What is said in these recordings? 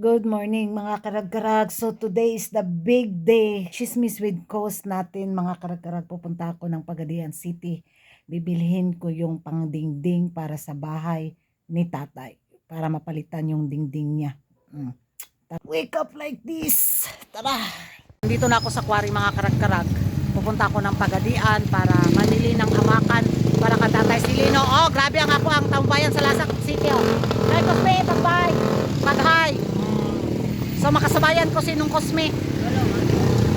Good morning mga karag-karag. So today is the big day. Chismis with Coast natin mga karag-karag. Pupunta ako ng Pagadian City. Bibilhin ko yung pangdingding para sa bahay ni tatay. Para mapalitan yung dingding niya. Wake up like this. Tara! Dito na ako sa quarry mga karag-karag. Pupunta ako ng Pagadian para mamili ng amakan para ka Tatay Silino. Oh, grabe ang ako ang tambayan sa Lasak City. Oh. Hi, Cosme, bye-bye. Mag-hi. So makasabayan ko sinong Cosme.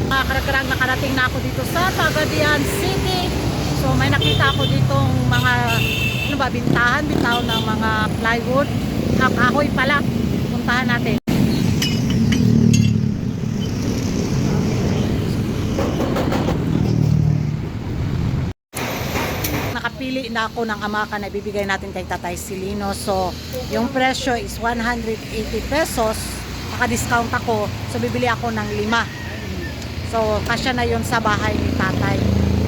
Mga karag-karag, nakarating na ako dito sa Pagadian City. So may nakita ako ditong mga bintahan ng mga plywood. Kahoy pala. Puntahan natin. Nakapili na ako ng amakan na ibibigay natin kay Tatay Silino. So yung presyo is 180 pesos. Naka-discount ako, so bibili ako ng 5. So kasya na yon sa bahay ni tatay.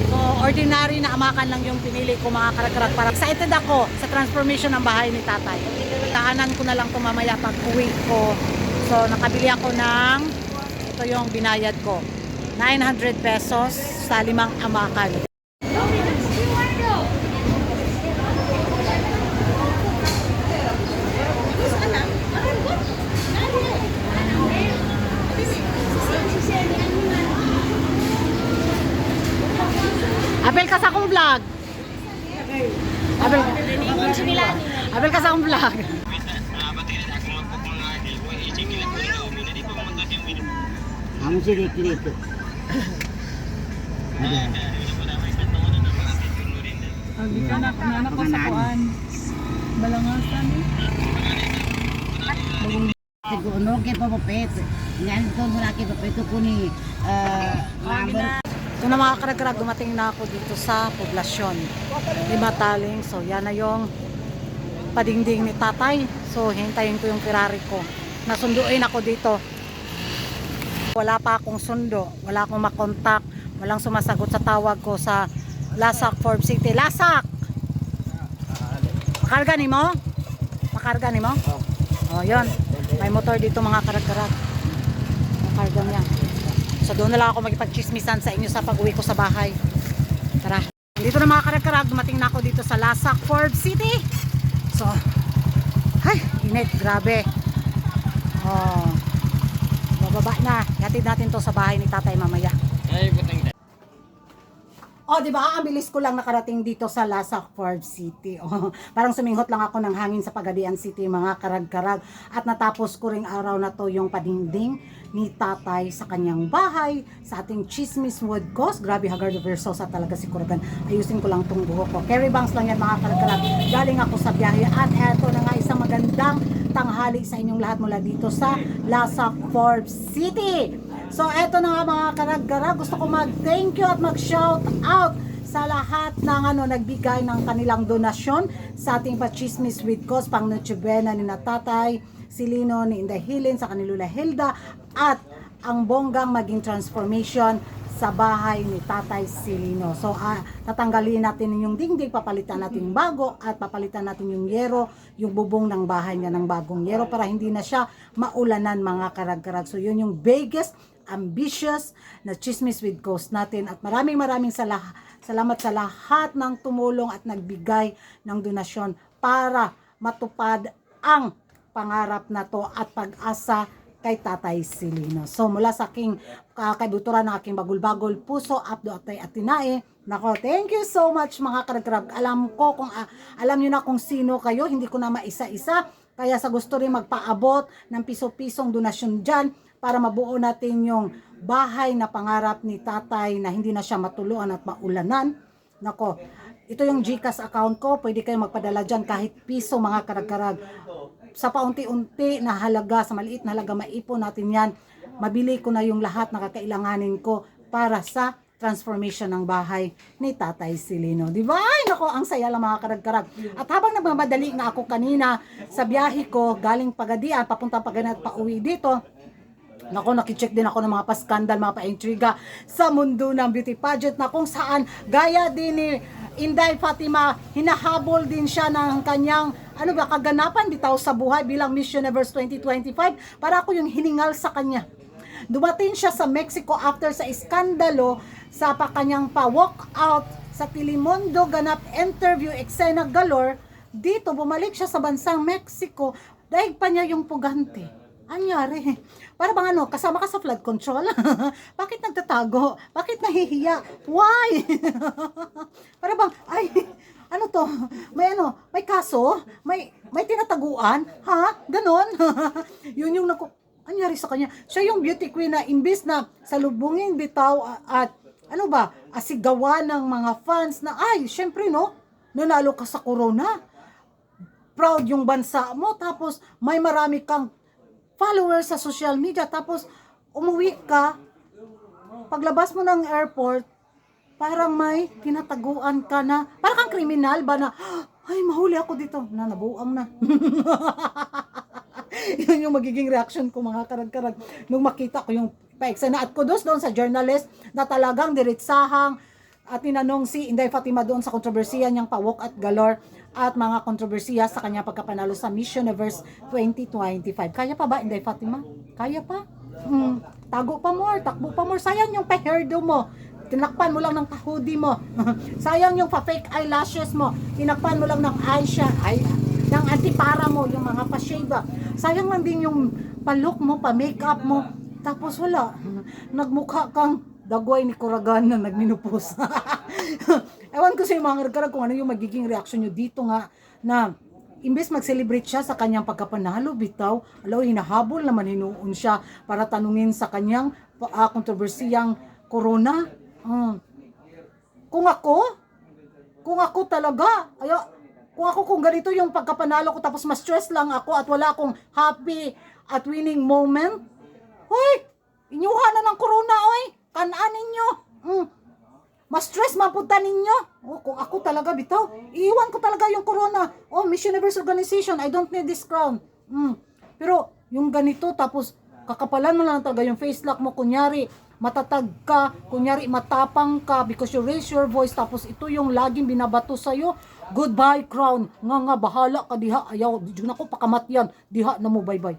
So ordinary na amakan lang yung pinili ko mga karag-karag. Para excited ako sa transformation ng bahay ni tatay. Tahanan ko na lang ito mamaya pag uwi ko. So nakabili ako ng, ito yung binayad ko, 900 pesos sa 5 amakan. Abel ka sa akong vlog. Abel ka sa akong vlog. Amo sila dito. Hindi ka na ko sa kuan. Balangasan eh. Siguro kay papapet. Yan to mula kay papet ko ni number. So na mga karag-karag, dumating na ako dito sa poblasyon ni Mataling. So yan na yung padingding ni tatay. So hintayin ko yung Ferrari ko. Nasunduin ako dito. Wala pa akong sundo, wala akong makontak, walang sumasagot sa tawag ko sa Lasak, Forbes City. Lasak! Makarga ni mo? Makarga ni mo? Oh, yun. May motor dito mga karag-karag. Makarga niya. So doon na lang ako magipag-chismisan sa inyo sa pag-uwi ko sa bahay. Tara. Dito na mga karag-karag, dumating na ako dito sa Lasak, Forbes City. So, ay, init, grabe. Oh, bababa na. Hatid natin to sa bahay ni tatay mamaya. Ay, butang. Oh, di ba? Ang bilis ko lang nakarating dito sa Lasak, Forbes City. Oh, parang suminghot lang ako ng hangin sa Pagadian City, mga karag-karag. At natapos ko ring araw na to yung padingding ni tatay sa kanyang bahay, sa ating Chismis Wood Coast. Grabe, Hagardo Versosa talaga si Kuragan. Ayusin ko lang tong buhok ko. Carry bangs lang yan mga karag-karag. Galing ako sa biyahe. At eto na nga, isang magandang tanghali sa inyong lahat mula dito sa Lasak, Forbes City. So eto na nga mga karag-karag, gusto ko mag-thank you at mag-shout out sa lahat ng nagbigay ng kanilang donasyon sa ating pa-Chismis with Coast, pang Noche Buena ni Tatay Silino, ni Inday Hilin, sa kanilula Hilda, at ang bonggang maging transformation sa bahay ni Tatay Silino. So tatanggalin natin yung dingding, papalitan natin yung bago, at papalitan natin yung yero, yung bubong ng bahay niya ng bagong yero para hindi na siya maulanan mga karag-karag. So yun yung biggest ambitious na Chismis with Coast natin, at maraming salamat sa lahat ng tumulong at nagbigay ng donasyon para matupad ang pangarap na to at pag-asa kay Tatay Silino. So mula sa aking kaibuturan ng aking bagol-bagol puso, Abdo Atay Atinae, nako, thank you so much mga karag-karag. Alam ko kung alam niyo na kung sino kayo, hindi ko na maisa-isa, kaya sa gusto rin magpaabot ng piso-pisong donasyon dyan para mabuo natin yung bahay na pangarap ni tatay na hindi na siya matuluan at maulanan. Nako, ito yung GCash account ko. Pwede kayo magpadala dyan kahit piso mga karag-karag. Sa paunti-unti na halaga, sa maliit na halaga, maipon natin yan. Mabili ko na yung lahat na kakailanganin ko para sa transformation ng bahay ni Tatay Silino. Di ba? Ay, nako, ang saya lang mga karag-karag. At habang nagmamadali nga ako kanina sa biyahe ko, galing Pagadian, papunta Pagadian at pauwi dito, nako, nakicheck din ako ng mga pa-skandal, mga pa-intriga sa mundo ng beauty pageant, na kung saan gaya din ni Inday Fatima, hinahabol din siya ng kanyang ano ba, kaganapan bitaw sa buhay bilang Miss Universe 2025. Para ako yung hiningal sa kanya. Dumating siya sa Mexico after sa iskandalo sa kanyang pa-walk out sa Telemundo, ganap interview, eksena galore. Dito, bumalik siya sa bansang Mexico. Daig pa niya yung pugante. Anyari? Para bang ano, kasama ka sa flood control? Bakit nagtatago? Bakit nahihiya? Why? Para bang, ay, ano to? May kaso? May tinataguan? Ha? Ganon? Yun yung anyari sa kanya. Siya yung beauty queen na imbis na salubungin bitaw at ano ba, asigawan ng mga fans na ay, syempre no, nanalo ka sa corona. Proud yung bansa mo, tapos may marami kang followers sa social media, tapos umuwi ka, paglabas mo ng airport, parang may tinataguan ka na, parang kang kriminal ba na, ay mahuli ako dito, nabuang na. Yun yung magiging reaction ko mga karag-karag nung makita ko yung paeksena. At kudos doon sa journalist na talagang diretsahang at tinanong si Inday Fatima doon sa kontrobersiya niyang pawok at galore at mga kontrobersiya sa kanya pagkapanalo sa Miss Universe 2025. Kaya pa ba, Inday Fatima? Kaya pa? Tago pa more, takbo pa more. Sayang yung pa-hairdo mo. Tinakpan mo lang ng pa-hoodie mo. Sayang yung pa-fake eyelashes mo. Tinakpan mo lang ng ng antipara mo, yung mga pa-shave. Sayang lang din yung pa-look mo, pa-makeup mo. Tapos wala. Nagmukha kang dagway ni Kuragan na nagminupos. Ewan ko sa mga karag kung ano yung magiging reaction nyo dito nga na imbes mag-celebrate siya sa kanyang pagkapanalo, bitaw, hinahabol naman hinuon siya para tanungin sa kanyang kontrobersiyang corona. Kung ako talaga, kung ganito yung pagkapanalo ko tapos ma-stress lang ako at wala akong happy at winning moment, hoy, inyuha na ng corona, oy, kanaan ninyo. Ma-stress mapunta ninyo. Kung ako talaga bitaw, iiwan ko talaga yung corona. Miss Universe Organization, I don't need this crown. Pero yung ganito tapos kakapalan mo lang talaga yung face lock mo, kunyari matatag ka, kunyari matapang ka because you raise your voice, tapos ito yung laging binabato sa'yo. Goodbye crown, nga bahala ka diha, ayaw, di na ko pakamatyan, diha na mo, bye bye.